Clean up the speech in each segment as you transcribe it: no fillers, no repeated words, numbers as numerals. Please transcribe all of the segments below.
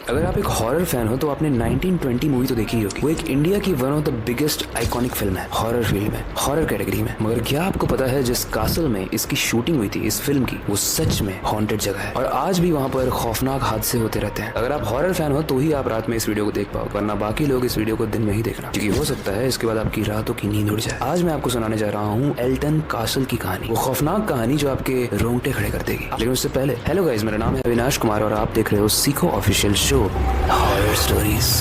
अगर आप एक हॉरर फैन हो तो आपने 1920 मूवी तो देखी ही होगी। वो एक इंडिया की one of the biggest iconic film है हॉरर फील्ड में, हॉरर कैटेगरी में। मगर क्या आपको पता है जिस कासल में इसकी शूटिंग हुई थी इस फिल्म की, वो सच में हॉन्टेड जगह है और आज भी वहाँ पर खौफनाक हादसे होते रहते हैं। अगर आप हॉरर फैन हो तो ही आप रात में इस वीडियो को देख पाओ, वरना बाकी लोग इस वीडियो को दिन में ही देखना, क्योंकि हो सकता है इसके बाद आपकी रातों की नींद उड़ जाए। आज मैं आपको सुनाने जा रहा हूँ एल्टन कासल की कहानी, वो खौफनाक कहानी जो आपके रोंगटे खड़े कर देगी। लेकिन उससे पहले हेलो गाइस, मेरा नाम है अविनाश कुमार और आप देख रहे हो Seekho official show horror stories.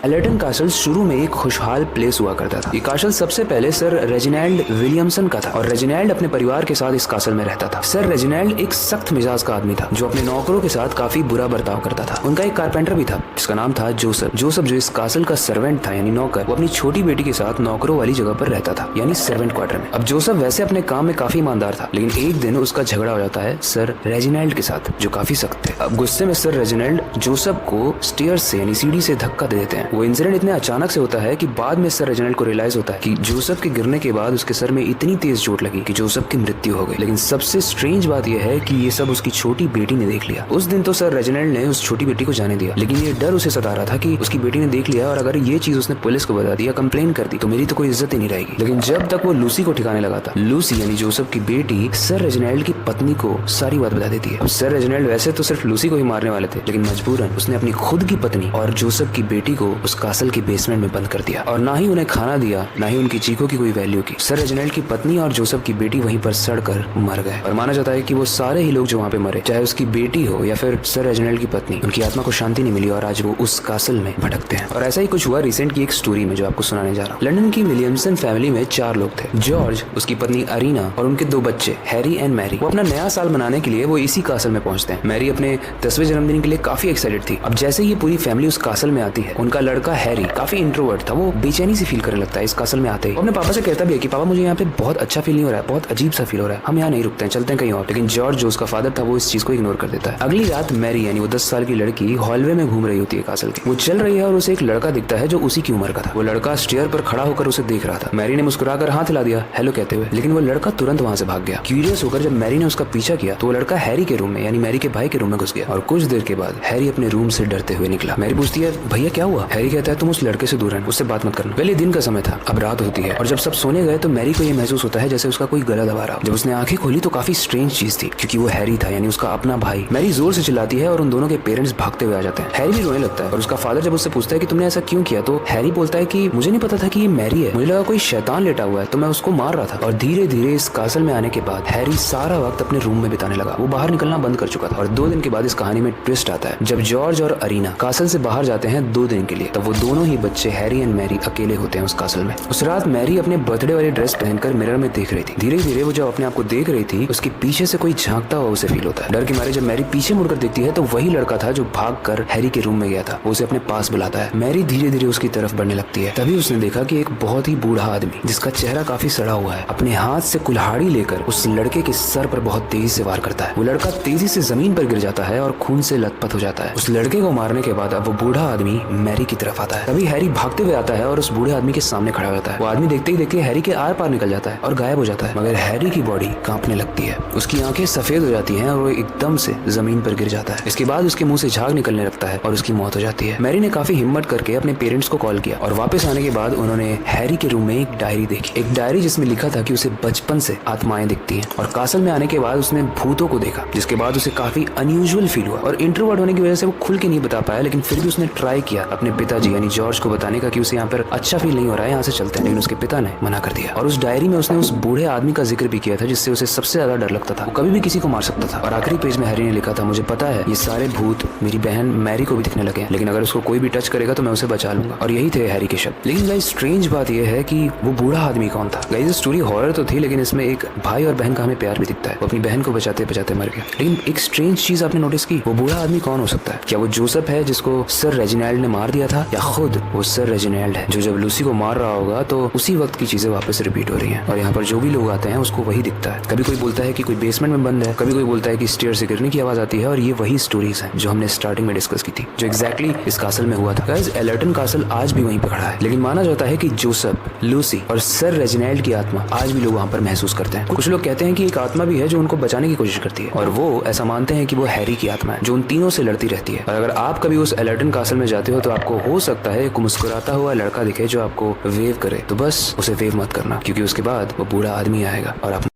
Alton Castle शुरू में एक खुशहाल प्लेस हुआ करता था। ये कासल सबसे पहले सर रेजिनाल्ड विलियमसन का था और रेजिनाल्ड अपने परिवार के साथ इस कासल में रहता था। सर रेजिनाल्ड एक सख्त मिजाज का आदमी था जो अपने नौकरों के साथ काफी बुरा बर्ताव करता था। उनका एक कारपेंटर भी था जिसका नाम था जोसेफ। जोसेफ जो इस कासल का सर्वेंट था यानी नौकर, वो अपनी छोटी बेटी के साथ नौकरों वाली जगह पर रहता था यानी सर्वेंट क्वार्टर में। अब जोसेफ वैसे अपने काम में काफी ईमानदार था, लेकिन एक दिन उसका झगड़ा हो जाता है सर रेजिनाल्ड के साथ जो काफी सख्त थे। अब गुस्से में सर रेजिनाल्ड जोसेफ को स्टेयर से यानी सीढ़ी से धक्का दे देते हैं। वो इंसिडेंट इतने अचानक से होता है कि बाद में सर रेजिनाल्ड को रियलाइज होता है कि जोसेफ के गिरने के बाद उसके सर में इतनी तेज चोट लगी कि जोसेफ की मृत्यु हो गई। लेकिन सबसे स्ट्रेंज बात यह है कि ये सब उसकी छोटी बेटी ने देख लिया। उस दिन तो सर रेजिनाल्ड ने उस छोटी बेटी को जाने दिया, लेकिन ये डर उसे सता रहा था कि उसकी बेटी ने देख लिया और अगर ये चीज उसने पुलिस को बता दिया, कंप्लेन कर दी, तो मेरी तो कोई इज्जत ही नहीं रहेगी। लेकिन जब तक वो लूसी को ठिकाने लगा था, लूसी यानी जोसेफ की बेटी सर रेजिनाल्ड की पत्नी को सारी बात बता देती है। सर रेजिनाल्ड वैसे तो सिर्फ लूसी को ही मारने वाले थे, लेकिन मजबूरन उसने अपनी खुद की पत्नी और जोसेफ की बेटी को उस कासल के बेसमेंट में बंद कर दिया और ना ही उन्हें खाना दिया, ना ही उनकी चीखों की कोई वैल्यू की। सर रेजिनाल्ड की पत्नी और जोसेफ की बेटी वहीं पर सड़कर मर गए और माना जाता है कि वो सारे ही लोग जो वहाँ पे मरे, चाहे उसकी बेटी हो या फिर सर रेजिनाल्ड की पत्नी, उनकी आत्मा को शांति नहीं मिली और आज वो उस कासल में भटकते हैं। और ऐसा ही कुछ हुआ रिसेंट की एक स्टोरी में जो आपको सुनाने जा रहा हूँ। लंदन की विलियमसन फैमिली में 4 लोग थे, जॉर्ज, उसकी पत्नी अरीना और उनके 2 बच्चे हैरी एंड मैरी। वो अपना नया साल मनाने के लिए वो इसी कासल में पहुंचते हैं। मैरी अपने 10वें जन्मदिन के लिए काफी एक्साइटेड थी। अब जैसे ये पूरी फैमिली उस कासल में आती है, उनका लड़का हैरी काफी इंट्रोवर्ट था, वो बेचैनी सी फील करने लगता है इस कासल में आते ही। अपने पापा से कहता भी है कि पापा मुझे यहाँ पे बहुत अच्छा फील नहीं हो रहा है, बहुत अजीब सा फील हो रहा है, हम यहाँ नहीं रुकते हैं, चलते हैं कहीं और। लेकिन जॉर्ज जो उसका फादर था वो इस चीज को इग्नोर कर देता है। अगली रात मैरी यानी वो 10 साल की लड़की हॉलवे में घूम रही होती है कासल के। वो चल रही है और उसे एक लड़का दिखता है जो उसी की उम्र का था। वो लड़का स्टेयर पर खड़ा होकर उसे देख रहा था। मैरी ने मुस्कुराकर हाथ हिला दिया हेलो कहते हुए, लेकिन वो लड़का तुरंत वहाँ से भाग गया। क्यूरियस होकर जब मैरी ने उसका पीछा किया तो वो लड़का हैरी के रूम में यानी मैरी के भाई के रूम में घुस गया और कुछ देर के बाद हैरी अपने रूम से डरते हुए निकला। मैरी पूछती है भैया क्या हुआ? हैरी कहता है तुम उस लड़के से दूर रहना, उससे बात मत करना। पहले दिन का समय था, अब रात होती है और जब सब सोने गए तो मैरी को ये महसूस होता है जैसे उसका कोई गला दबा रहा। जब उसने आंखें खोली तो काफी स्ट्रेंज चीज थी, क्योंकि वो हैरी था यानी उसका अपना भाई। मैरी जोर से चिल्लाती है और उन दोनों के पेरेंट्स भागते हुए आ जाते हैं। हैरी भी रोने लगता है और उसका फादर जब उससे पूछता है कि तुमने ऐसा क्यों किया, तो हैरी बोलता है कि मुझे नहीं पता था कि ये मैरी है, मुझे लगा कोई शैतान लेटा हुआ है तो मैं उसको मार रहा था। और धीरे धीरे इस कासल में आने के बाद हैरी सारा वक्त अपने रूम में बिताने लगा। वो बाहर निकलना बंद कर चुका था। और 2 दिन के बाद इस कहानी में ट्विस्ट आता है। जब जॉर्ज और अरीना कासल से बाहर जाते हैं 2 दिन के लिए, तब वो दोनों ही बच्चे हैरी एंड मैरी अकेले होते हैं उस कासल में। उस रात मैरी अपने बर्थडे वाली ड्रेस पहनकर मिरर में देख रही थी। धीरे धीरे वो जब अपने आप को देख रही थी, उसके पीछे से कोई झांकता हुआ उसे फील होता है। डर के मारे जब मैरी पीछे मुड़कर देखती है तो वही लड़का था जो भागकर हैरी के रूम में गया था। वो उसे अपने पास बुलाता है। मैरी धीरे धीरे उसकी तरफ बढ़ने लगती है। तभी उसने देखा कि एक बहुत ही बूढ़ा आदमी जिसका चेहरा काफी सड़ा हुआ है, अपने हाथ से कुल्हाड़ी लेकर उस लड़के के सर पर बहुत तेजी से वार करता है। वो लड़का तेजी से जमीन पर गिर जाता है और खून से लथपथ हो जाता है। उस लड़के को मारने के बाद अब वो बूढ़ा आदमी मैरी की तरफ आता है। तभी हैरी भागते हुए आता है और उस बूढ़े आदमी के सामने खड़ा होता है। वो आदमी देखते ही देखते हैरी के आर पार निकल जाता है और गायब हो जाता है। मगर हैरी की बॉडी कांपने लगती है, उसकी आंखें सफेद हो जाती हैं और वो एकदम से जमीन पर गिर जाता है। इसके बाद उसके मुंह से झाग निकलने लगता है और उसकी मौत हो जाती है। मैरी ने काफी हिम्मत करके अपने पेरेंट्स को कॉल किया और वापस आने के बाद उन्होंने हैरी के रूम में एक डायरी देखी। एक डायरी जिसमें लिखा था कि उसे बचपन से आत्माएं दिखती हैं। और कासल में आने के बाद उसने भूतों को देखा, जिसके बाद उसे काफी अनयूजुअल फील हुआ। और इंट्रोवर्ट होने की वजह से वो खुल के नहीं बता पाया, लेकिन फिर भी उसने ट्राई किया अपने पिताजी यानी जॉर्ज को बताने का कि उसे यहाँ पर अच्छा फील नहीं हो रहा है, यहाँ से चलते हैं। लेकिन उसके पिता ने मना कर दिया। और उस डायरी में उसने उस बूढ़े आदमी का जिक्र भी किया था जिससे उसे सबसे ज्यादा डर लगता था। वो कभी भी किसी को मार सकता था। और आखिरी पेज में हैरी ने लिखा था मुझे पता है ये सारे भूत मेरी बहन मैरी को भी दिखने लगे हैं, लेकिन अगर उसको कोई भी टच करेगा तो मैं उसे बचा लूंगा। और यही थे हैरी के शब्द। लेकिन गाइस स्ट्रेंज बात यह है कि वो बूढ़ा आदमी कौन था। गाइस स्टोरी हॉरर तो थी, लेकिन इसमें एक भाई और बहन का हमें प्यार भी दिखता है। वो अपनी बहन को बचाते बचाते मर गया। लेकिन एक स्ट्रेंज चीज आपने नोटिस की, वो बूढ़ा आदमी कौन हो सकता है? क्या वो जोसेफ है जिसको सर रेजिनाल्ड ने मार दिया था या खुद वो सर रेजिनाल्ड है जो जब लूसी को मार रहा होगा तो उसी वक्त की चीजें वापस रिपीट हो रही हैं। और यहाँ पर जो भी लोग आते हैं उसको वही दिखता है। कभी कोई बोलता है कि कोई बेसमेंट में बंद है, कभी कोई बोलता है कि स्टेयर से गिरने की आवाज आती है, और ये वही स्टोरीज हैं जो हमने स्टार्टिंग में डिस्कस की थी, जो एग्जैक्टली इस कासल में हुआ था। गाइस, एलर्टन कासल आज भी वहीं पर खड़ा है, लेकिन माना जाता है कि जोसेफ, लूसी और सर रेजिनाल्ड की आत्मा आज भी लोग वहाँ पर महसूस करते हैं। कुछ लोग कहते हैं कि एक आत्मा भी है जो उनको बचाने की कोशिश करती है, और वो ऐसा मानते हैं कि वो हैरी की आत्मा है जो उन तीनों से लड़ती रहती है। और अगर आप कभी उस एलर्टन कासल में जाते हो तो आपको हो सकता है एक मुस्कुराता हुआ लड़का दिखे जो आपको वेव करे, तो बस उसे वेव मत करना, क्योंकि उसके बाद वो बूढ़ा आदमी आएगा और आप